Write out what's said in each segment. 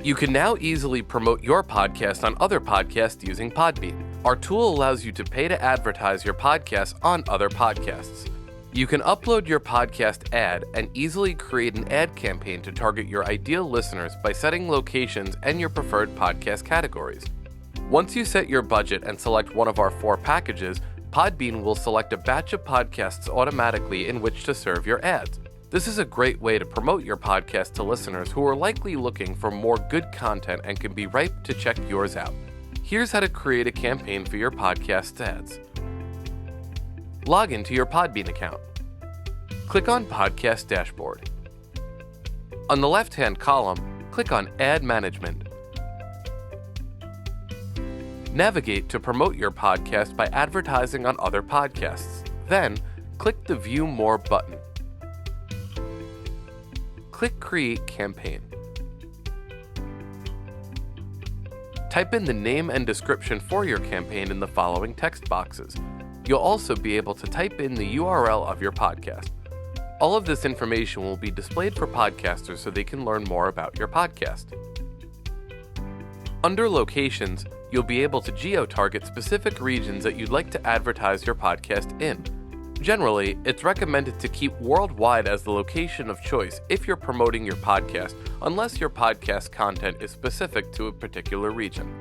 You can now easily promote your podcast on other podcasts using Podbean. Our tool allows you to pay to advertise your podcast on other podcasts. You can upload your podcast ad and easily create an ad campaign to target your ideal listeners by setting locations and your preferred podcast categories. Once you set your budget and select one of our 4 packages, Podbean will select a batch of podcasts automatically in which to serve your ads. This is a great way to promote your podcast to listeners who are likely looking for more good content and can be ripe to check yours out. Here's how to create a campaign for your podcast's ads. Log into your Podbean account. Click on Podcast Dashboard. On the left-hand column, click on Ad Management. Navigate to promote your podcast by advertising on other podcasts. Then, click the View More button. Click Create Campaign. Type in the name and description for your campaign in the following text boxes. You'll also be able to type in the URL of your podcast. All of this information will be displayed for podcasters so they can learn more about your podcast. Under Locations, you'll be able to geo-target specific regions that you'd like to advertise your podcast in. Generally, it's recommended to keep worldwide as the location of choice if you're promoting your podcast, unless your podcast content is specific to a particular region.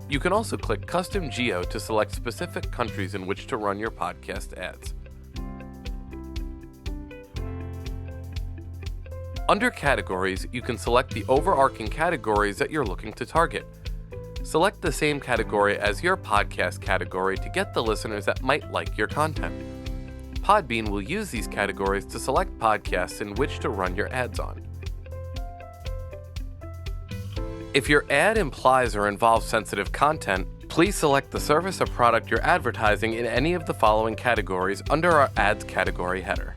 You can also click Custom Geo to select specific countries in which to run your podcast ads. Under Categories, you can select the overarching categories that you're looking to target. Select the same category as your podcast category to get the listeners that might like your content. Podbean will use these categories to select podcasts in which to run your ads on. If your ad implies or involves sensitive content, please select the service or product you're advertising in any of the following categories under our Ads category header.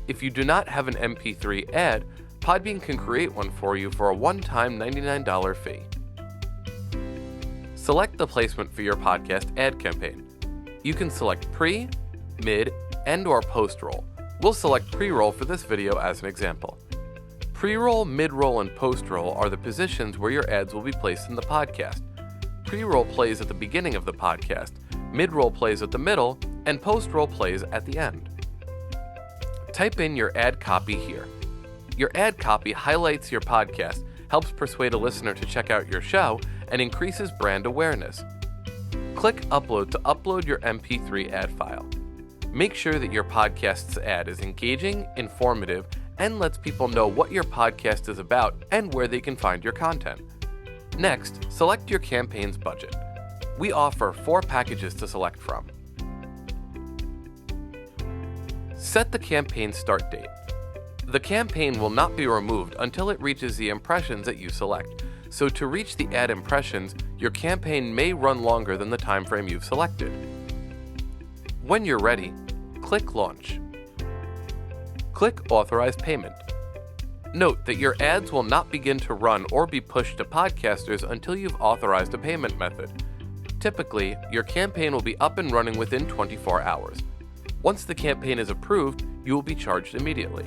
If you do not have an MP3 ad, Podbean can create one for you for a one-time $99 fee. Select the placement for your podcast ad campaign. You can select pre, mid, and/or post-roll. We'll select pre-roll for this video as an example. Pre-roll, mid-roll, and post-roll are the positions where your ads will be placed in the podcast. Pre-roll plays at the beginning of the podcast, mid-roll plays at the middle, and post-roll plays at the end. Type in your ad copy here. Your ad copy highlights your podcast, helps persuade a listener to check out your show, and increases brand awareness. Click Upload to upload your MP3 ad file. Make sure that your podcast's ad is engaging, informative, and lets people know what your podcast is about and where they can find your content. Next, select your campaign's budget. We offer 4 packages to select from. Set the campaign start date. The campaign will not be removed until it reaches the impressions that you select, so to reach the ad impressions, your campaign may run longer than the time frame you've selected. When you're ready, click Launch. Click Authorize Payment. Note that your ads will not begin to run or be pushed to podcasters until you've authorized a payment method. Typically, your campaign will be up and running within 24 hours. Once the campaign is approved, you will be charged immediately.